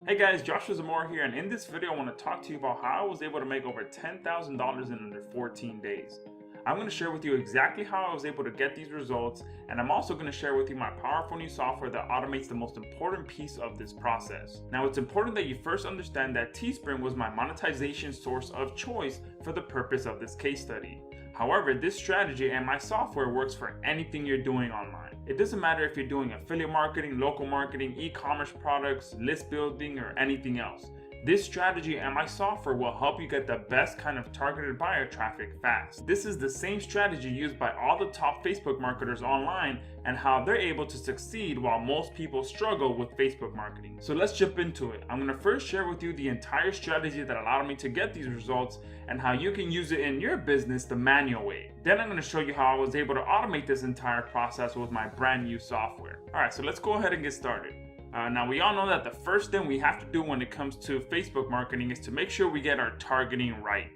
Hey guys, Joshua Zamora here, and in this video I want to talk to you about how I was able to make over $10,000 in under 14 days. I'm going to share with you exactly how I was able to get these results, and I'm also going to share with you my powerful new software that automates the most important piece of this process. Now, it's important that you first understand that Teespring was my monetization source of choice for the purpose of this case study. However, this strategy and my software works for anything you're doing online. It doesn't matter if you're doing affiliate marketing, local marketing, e-commerce products, list building, or anything else. This strategy and my software will help you get the best kind of targeted buyer traffic fast. This is the same strategy used by all the top Facebook marketers online and how they're able to succeed while most people struggle with Facebook marketing. So let's jump into it. I'm going to first share with you the entire strategy that allowed me to get these results and how you can use it in your business the manual way. Then I'm going to show you how I was able to automate this entire process with my brand new software. Alright, so let's go ahead and get started. Now, we all know that the first thing we have to do when it comes to Facebook marketing is to make sure we get our targeting right.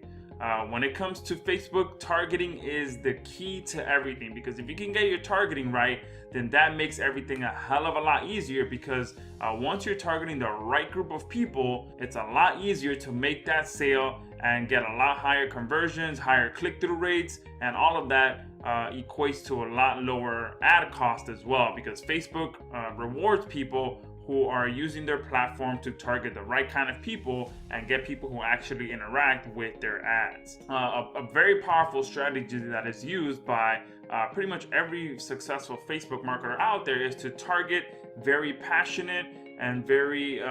When it comes to Facebook, targeting is the key to everything, because if you can get your targeting right, then that makes everything a hell of a lot easier, because once you're targeting the right group of people, it's a lot easier to make that sale and get a lot higher conversions, higher click-through rates, and all of that equates to a lot lower ad cost as well, because Facebook rewards people who are using their platform to target the right kind of people and get people who actually interact with their ads. A very powerful strategy that is used by pretty much every successful Facebook marketer out there is to target very passionate and very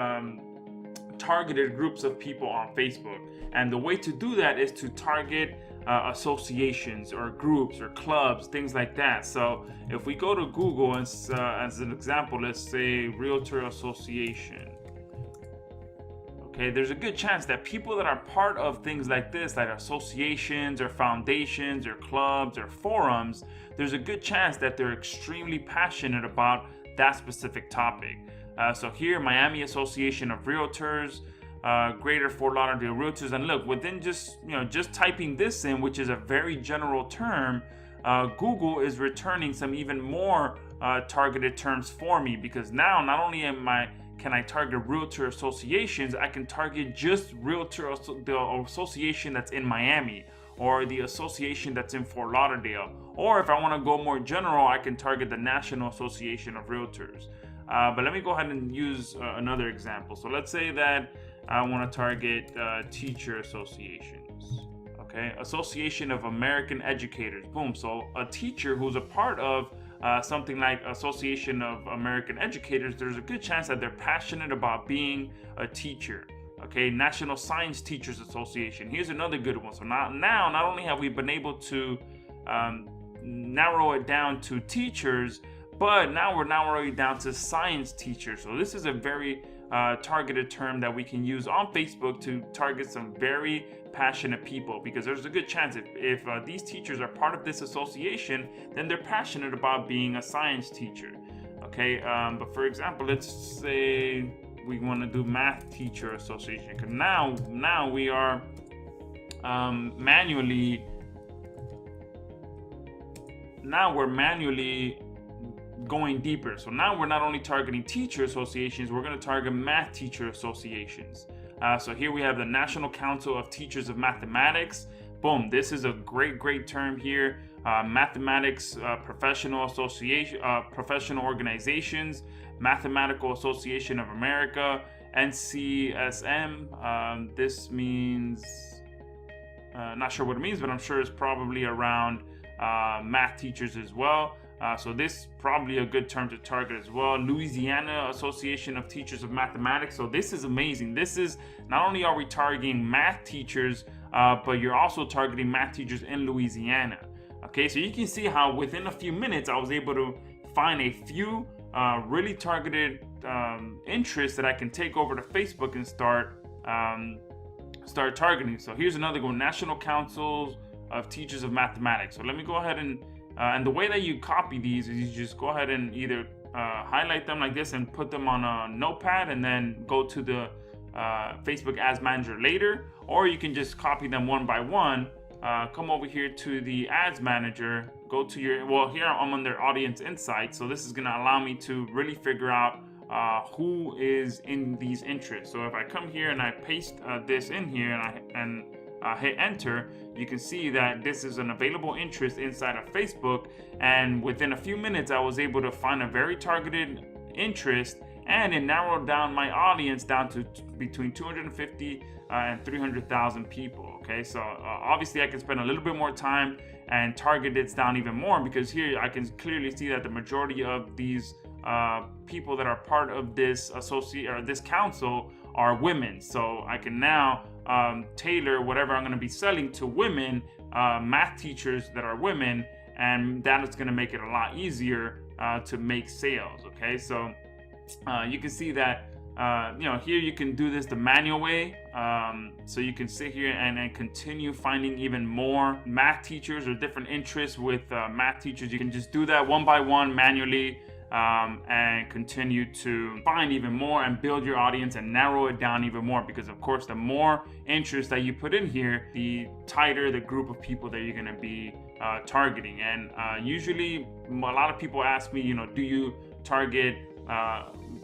targeted groups of people on Facebook. And the way to do that is to target associations or groups or clubs, things like that. So if we go to Google and as an example, let's say Realtor Association. Okay, there's a good chance that people that are part of things like this, like associations or foundations or clubs or forums, there's a good chance that they're extremely passionate about that specific topic. So here, Miami Association of Realtors, Greater Fort Lauderdale Realtors, and look, within just typing this in, which is a very general term, Google is returning some even more targeted terms for me, because now not only can I target realtor associations, I can target just the association that's in Miami, or the association that's in Fort Lauderdale, or if I want to go more general, I can target the National Association of Realtors. But let me go ahead and use another example. So let's say that I want to target teacher associations. Okay, Association of American Educators. Boom. So a teacher who's a part of something like Association of American Educators, there's a good chance that they're passionate about being a teacher. Okay, National Science Teachers Association. Here's another good one. So now not only have we been able to narrow it down to teachers, but now we're narrowing it down to science teachers. So this is a very targeted term that we can use on Facebook to target some very passionate people, because there's a good chance if these teachers are part of this association, then they're passionate about being a science teacher. Okay, but for example, let's say we want to do math teacher association, because now we are manually going deeper. So now we're not only targeting teacher associations, we're going to target math teacher associations. So here we have the National Council of Teachers of Mathematics. Boom, this is a great term here. Mathematics professional association, professional organizations, Mathematical Association of America, NCSM. This means, not sure what it means, but I'm sure it's probably around math teachers as well. So this is probably a good term to target as well. Louisiana Association of Teachers of Mathematics. So this is amazing. This is not only are we targeting math teachers, but you're also targeting math teachers in Louisiana. Okay, so you can see how within a few minutes I was able to find a few really targeted interests that I can take over to Facebook and start targeting. So here's another one: National Councils of Teachers of Mathematics. So let me go ahead and the way that you copy these is you just go ahead and either highlight them like this and put them on a notepad and then go to the Facebook Ads Manager later, or you can just copy them one by one. Come over here to the Ads Manager, go to your, well, here I'm under Audience Insights, so this is going to allow me to really figure out who is in these interests. So if I come here and I paste this in here and hit enter, you can see that this is an available interest inside of Facebook, and within a few minutes I was able to find a very targeted interest, and it narrowed down my audience down to between 250 and 300,000 people. Okay, so obviously I can spend a little bit more time and target it down even more, because here I can clearly see that the majority of these people that are part of this this council are women. So I can now tailor whatever I'm going to be selling to women, math teachers that are women, and that is going to make it a lot easier to make sales. Okay, so you can see that here you can do this the manual way. So you can sit here and continue finding even more math teachers or different interests with math teachers. You can just do that one by one manually, and continue to find even more and build your audience and narrow it down even more, because of course the more interest that you put in here, the tighter the group of people that you're going to be targeting. And usually a lot of people ask me, do you target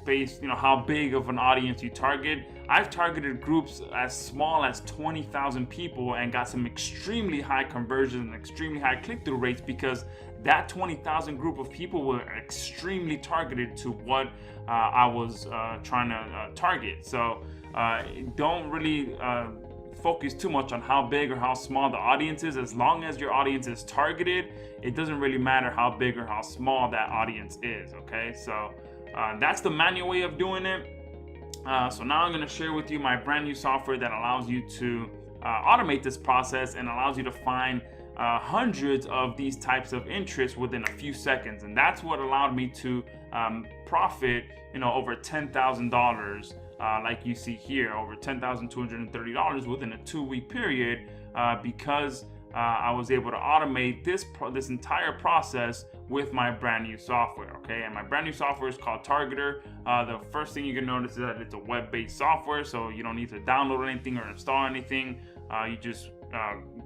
based, how big of an audience you target? I've targeted groups as small as 20,000 people and got some extremely high conversions and extremely high click-through rates, because that 20,000 group of people were extremely targeted to what I was trying to target. So don't really focus too much on how big or how small the audience is. As long as your audience is targeted, it doesn't really matter how big or how small that audience is. Okay, so that's the manual way of doing it. So now I'm going to share with you my brand new software that allows you to automate this process and allows you to find hundreds of these types of interests within a few seconds. And that's what allowed me to profit over $10,000, like you see here, over $10,230 within a 2-week period, because I was able to automate this entire process with my brand new software. Okay, and my brand new software is called Targetr. The first thing you can notice is that it's a web-based software, so you don't need to download anything or install anything. You just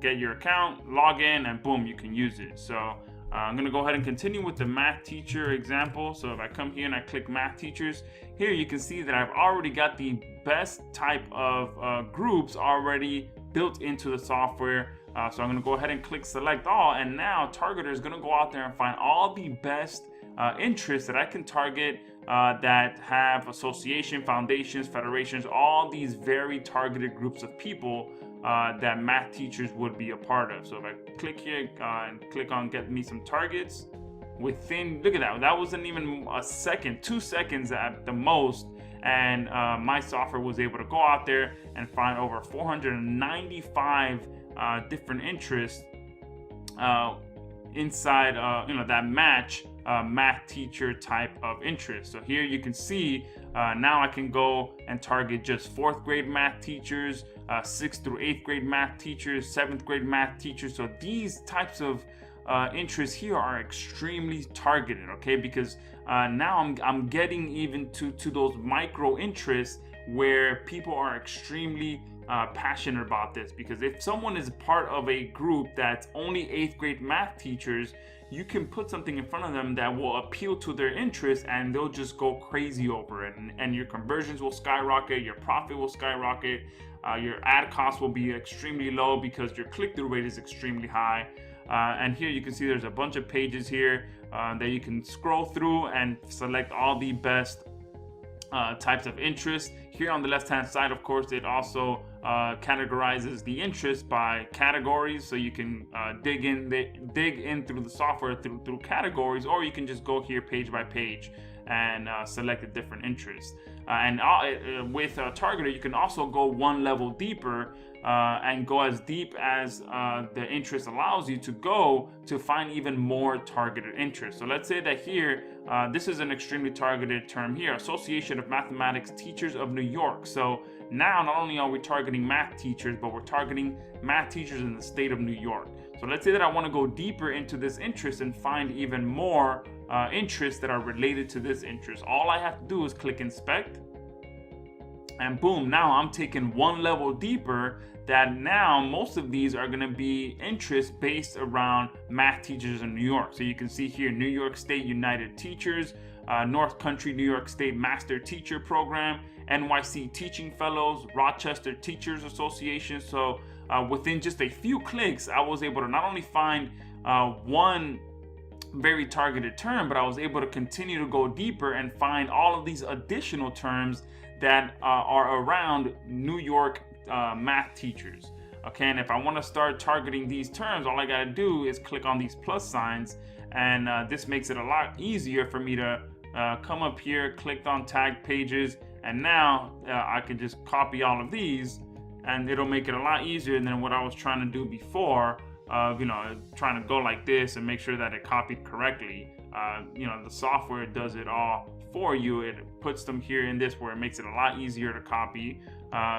get your account, log in, and boom, you can use it. So I'm going to go ahead and continue with the math teacher example. So if I come here and I click math teachers, here you can see that I've already got the best type of groups already built into the software. So I'm going to go ahead and click select all, and now Targetr is going to go out there and find all the best interests that I can target that have association, foundations, federations, all these very targeted groups of people that math teachers would be a part of. So if I click here and click on get me some targets, look at that, that wasn't even a second, 2 seconds at the most, and my software was able to go out there and find over 495 different interests inside that match math teacher type of interest. So here you can see now I can go and target just 4th grade math teachers, 6th through 8th grade math teachers, 7th grade math teachers. So these types of interests here are extremely targeted, okay, because now I'm getting even to those micro interests where people are extremely passionate about this. Because if someone is part of a group that's only 8th grade math teachers, you can put something in front of them that will appeal to their interests, and they'll just go crazy over it, and your conversions will skyrocket, your profit will skyrocket, your ad cost will be extremely low because your click-through rate is extremely high. And here you can see there's a bunch of pages here that you can scroll through and select all the best types of interest. Here on the left hand side, of course, it also categorizes the interest by categories, so you can dig in through the software through categories, or you can just go here page by page and select a different interest. With Targetr, you can also go one level deeper and go as deep as the interest allows you to go to find even more targeted interest. So let's say that here, this is an extremely targeted term here, Association of Mathematics Teachers of New York. So now not only are we targeting math teachers, but we're targeting math teachers in the state of New York. So let's say that I want to go deeper into this interest and find even more interests that are related to this interest. All I have to do is click inspect, and boom, now I'm taking one level deeper, that now most of these are going to be interests based around math teachers in New York. So you can see here, New York State United Teachers, North Country, New York State Master Teacher Program, NYC Teaching Fellows, Rochester Teachers Association. So within just a few clicks, I was able to not only find one very targeted term, but I was able to continue to go deeper and find all of these additional terms that are around New York math teachers. Okay, and if I want to start targeting these terms, all I got to do is click on these plus signs, and this makes it a lot easier for me to come up here, click on tag pages, and now I can just copy all of these, and it'll make it a lot easier than what I was trying to do before of trying to go like this and make sure that it copied correctly. The software does it all for you. It puts them here in this where it makes it a lot easier to copy.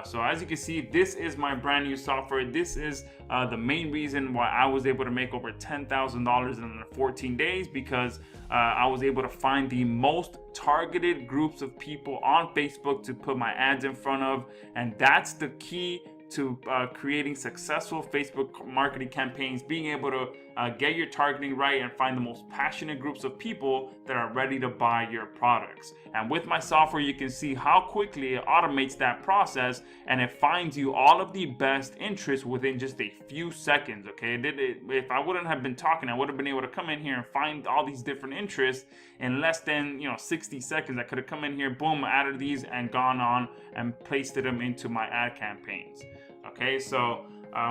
So as you can see, this is my brand new software. This is the main reason why I was able to make over $10,000 in under 14 days, because I was able to find the most targeted groups of people on Facebook to put my ads in front of. And that's the key to creating successful Facebook marketing campaigns, being able to get your targeting right and find the most passionate groups of people that are ready to buy your products. And with my software, you can see how quickly it automates that process, and it finds you all of the best interests within just a few seconds. Okay, if I wouldn't have been talking, I would have been able to come in here and find all these different interests in less than 60 seconds. I could have come in here, boom, added these and gone on and pasted them into my ad campaigns. Okay, so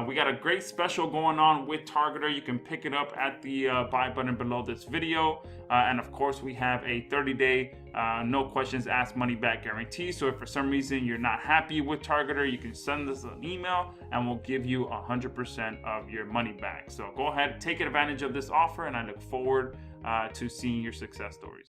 we got a great special going on with Targetr. You can pick it up at the buy button below this video. And of course, we have a 30-day no questions asked money back guarantee. So if for some reason you're not happy with Targetr, you can send us an email and we'll give you 100% of your money back. So go ahead, take advantage of this offer, and I look forward to seeing your success stories.